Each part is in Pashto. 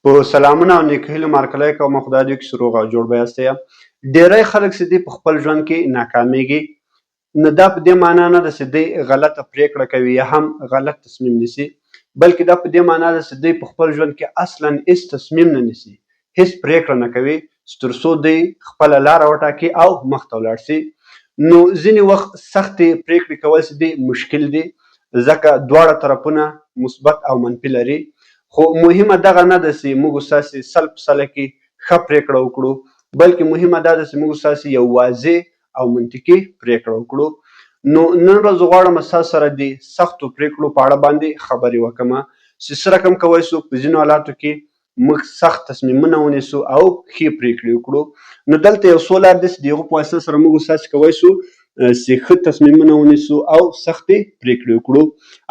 په سلامونه او نیک هیلو مارکلی کوم خدای دې چې روغ او جوړ به یاستئ. ډېری خلک چې دي په خپل ژوند کې ناکامیږي، نو دا په دې معنا نه ده چې دوی غلطه پرېکړه کوي یا هم غلط تصمیم نیسي، بلکې دا په دې معنا ده چې دوی په خپل ژوند کې اصلا هېڅ تصمیم نه نیسي، هېڅ پرېکړه نه کوي چې تر څو دوی خپله لاره وټاکي او مخته ولاړ سي. نو ځینې وخت سختې پرېکړې کول چې دي مشکل دي، ځکه دواړه طرفونه مثبت او منفي لري. خو مهمه دغه نه ده چې موږ ستاسې سل په سله کې ښه پرېکړه وکړو، بلکې مهمه دا ده چې موږ ستاسې یو واضح او منطقي پرېکړه وکړو. نو نن ورځ غواړم ستاسو سره د سختو پرېکړو په اړه باندې خبرې وکړم چې څه رقم کولی شو په ځینو حالاتو کې موږ سخت تصمیمونه ونیسو او ښې پرېکړې وکړو. نو دلته یو څو لارې دي چې د هغو په واسطه سره موږ ستاسې کولی شو چې ښه تصمیمونه ونیسو او سختې پرېکړې وکړو.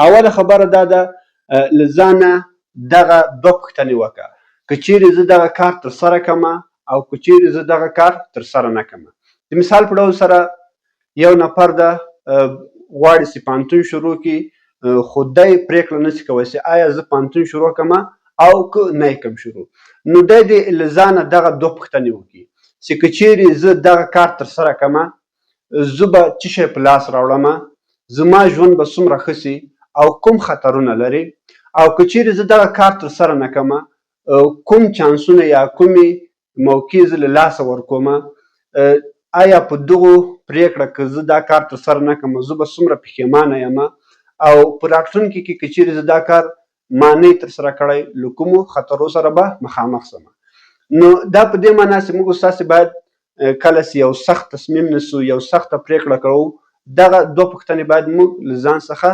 اوله خبره دا ده له ځانه دغه دوه پوښتنې وکړه، که چیرې زه دغه کار ترسره کړمه او که چیرې زه دغه کار ترسره نه کړمه. د مثال په ډول سره یو نفر ده غواړي چې پوهنتون شروع کړي، خو دی پرېکړه نشي کولی چې آیا زه پوهنتون شروع کړمه او که نه یې کړم شروع. نو دی دې له ځانه دغه دوه پوښتنې وکړي چې که چیرې زه دغه کار ترسره کړمه زه به څه شی په لاس راوړمه، زما ژوند به څومره ښه سي او کوم خطرونه لري، او که چیرې زه دغه کار ترسره نه کړمه کوم چانسونه یا کومې موقع زه له لاسه ورکومه، آیا په دغو پرېکړه که زه دا کار ترسره نه کړم زه به څومره پښیمانه یم، او په راتلونکي کې که چیرې زه دا کار ما نه ترسره کړی له کومو خطرو سره به مخامخ سم. نو دا په دې معنا چې موږ ستاسې باید کله چې یو سخت تصمیم نیسو، یو سخته پرېکړه کوو، دغه دوه پوښتنې باید موږ له ځان څخه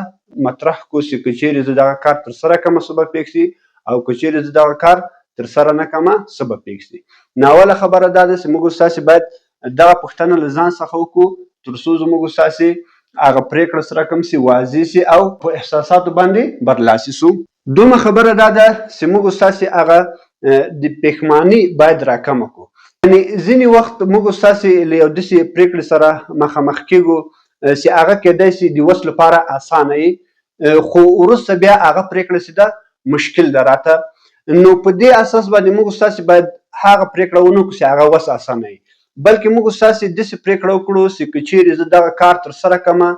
مطرح کړو چې که چیرې زه دغه کار ترسره کړمه څه به پېښ سي، او که چیرې زه دغه کار ترسره نه کړمه څه به پېښ سي. نو اوله خبره دا ده چې موږ ستاسې باید دغه پوښتنه له ځان څخه وکړو تر څو زموږ ستاسې هغه پرېکړه سره کوم سي واضح سي او په احساساتو باندې برلاسي سو. دویمه خبره دا ده چې موږ ستاسې هغه د پښیماني باید راکمه کړو. یعنې ځینې وخت موږ ستاسې له یو داسې پرېکړې سره مخامخ کېږو چې هغه کیدای شي د اوس لپاره اسانه وي، خو وروسته بیا هغه پرېکړه چې ده مشکل ده راته. نو په دې اساس باندې موږ ستاسې باید هغه پرېکړه ونه کړو چې هغه اوس اسانه وي، بلکې موږ ستاسې داسې پرېکړه وکړو چې که چیرې زه دغه کار ترسره کړمه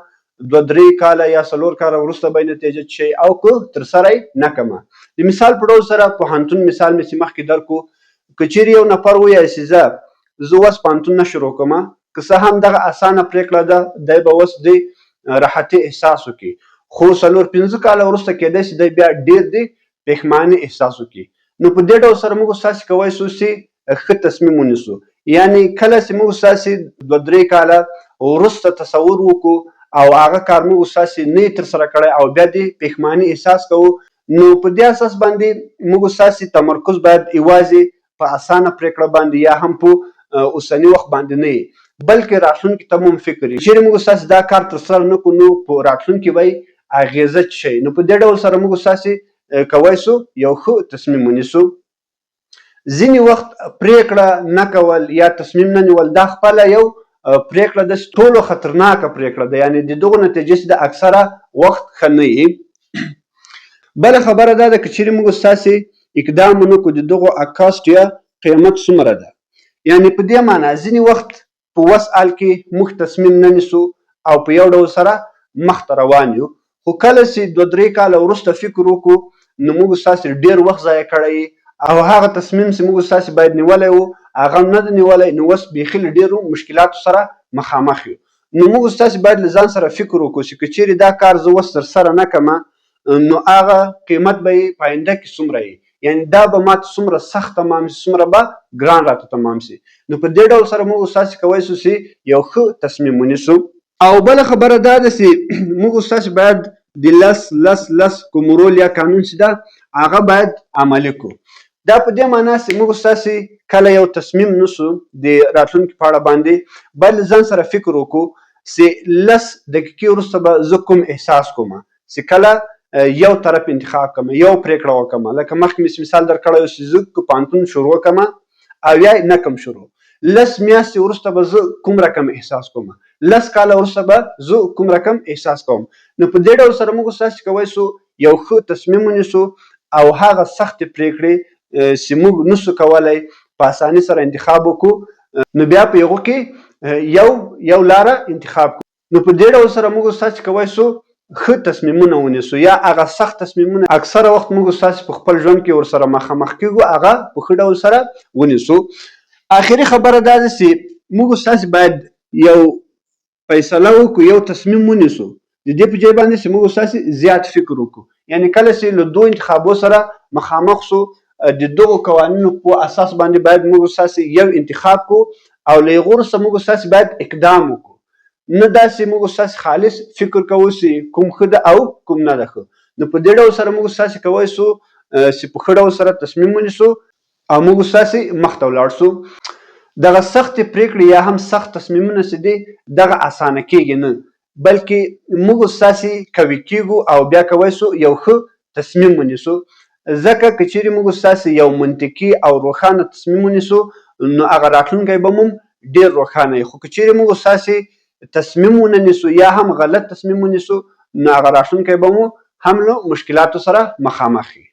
2-3 کاله یا 4 کاله وروسته به نتیجه څه شي، او که ترسره یې نه کړمه. د مثال په ډول سره پوهنتون مثال مې چې مخکې درکړو، که چیرې یو نفر ووایي چې زه اوس پوهنتون نه شروع کومه، که څه هم دغه اسانه پرېکړه ده، دی به اوس د راحتي احساس وکړي، خو 4-5 کاله وروسته کیدای شي دی بیا ډېر د پښیماني احساس وکړي. نو په دې ډول سره موږ ستاسې کولی شو چې ښه تصمیم ونیسو. یعنې کله چې موږ ستاسې 2-3 کاله وروسته تصور وکړو او هغه کار موږ ستاسې نه یې ترسره کړی او بیا د پښیماني احساس کوو، نو په دې اساس باندې موږ ستاسې تمرکز باید یوازې په اسانه پرېکړه باندې یا هم په اوسني وخت باندې نه وي، بلکې راتلونکي ته مو فکر وي. چیرې موږ ستاسې دا کار ترسره نه کړو نو په راتلونکي به یې اغېزه څه شی. نو په دې ډول سره موږ ستاسې کولی شو یو ښه تصمیم ونیسو. ځینې وخت پرېکړه نه کول یا تصمیم نه نیول دا خپله یو پرېکړه ده چې ټولو خطرناکه پرېکړه ده، یعنې د دغو نتیجې چې د اکثره وخت ښه نه وي. بله خبره دا ده که چیرې موږ ستاسې اقدام ونه کړو د دغو اکاسټ یا قیمت څومره ده، یعنې په دې معنا ځینې وخت په وس حال کې موږ تصمیم نه نیسو او په یو ډول سره مخته روان یو، خو کله چې 2-3 کاله وروسته فکر وکړو نو موږ ستاسې ډېر وخت ضایع کړی او هغه تصمیم چې موږ ستاسې باید نیولی و هغه نه ده نیولی، نو اوس بیخي له ډېرو مشکلاتو سره مخامخ یو. نو موږ ستاسې باید له ځان سره فکر وکړو چې که چیرې دا کار زه اوس ترسره نه کړمه نو هغه قیمت به یې په آینده کې څومره وي، یعنې دا به ماته څومره سخت تمام سي، څومره به ګران راته تمام سي. نو په دې ډول سره موږ ستاسې کولی شو چې یو ښه تصمیم ونیسو. او بله خبره دا ده چې موږ ستاسې باید د 10 کوم رول یا قانون چې ده هغه باید عملي کړو. دا په دې معنا چې موږ ستاسې کله یو تصمیم نیسو د راتلونکي په اړه باندې باید له ځان سره فکر وکړو چې 10 دقیقې وروسته به زه کوم احساس کوم، چې کله یو طرف انتخاب کړم، یو پرېکړه وکړم، لکه مخکې مې مثال درکړی و چې زه که پوهنتون شروع کړم او یا یې نه کړم شروع، 10 میاشتې وروسته به زه کوم رقم احساس کوم، 10 کاله وروسته به زه کوم رقم احساس کوم. نو په دې ډول سره موږ ستاسې کولی شو یو ښه تصمیم ونیسو او هغه سختې پرېکړې چې موږ نسو کولی په اساني سره انتخاب وکړو، نو بیا په هغو کې یو لاره انتخاب کړو. نو په دې ډول سره موږ استاد کولی سو ښه تصمیمونه ونیسو، یا هغه سخت تصمیمونه اکثره وخت موږ استاد په خپل ژوند کې ورسره مخامخ کیږو، هغه په ښه ډول سره ونیسو. آخري خبره دا ده چې موږ استاد باید یو فیصله وکړو، یو تصمیم ونیسو د دې په ځای باندې چې موږ استاد زیات فکر وکړو. یعنی کله چې له دوه انتخابو سره مخامخ سو، د دغو قوانینو په اساس باندې باید موږ استاد یو انتخاب کو او له هغو وروسته موږ استاد باید اقدام وکړو، نه داسې موږ استاد خالص فکر کوو چې کوم ښه ده او کوم نه ده ښه. نو په دې ډول سره موږ استاد کولی سو چې په ښه ډول سره تصمیم ونیسو او موږ استاد مخته ولاړ سو. دغه سختې پریکړې یا هم سخت تصمیمونه چې دي دغه اسانه کیږي نه، بلکې موږ استاسې قوي کیږو او بیا کولی سو یو ښه تصمیم ونیسو. ځکه که چیرې موږ استاسې یو منطقي او روښانه تصمیم ونیسو نو هغه راتلونکی به مو ډېر روښانه وي. خو که چیرې موږ استاسې تصمیم ونه نیسو یا هم غلط تصمیم ونیسو نو هغه راتلونکی به مو هم له مشکلاتو سره مخامخ وي.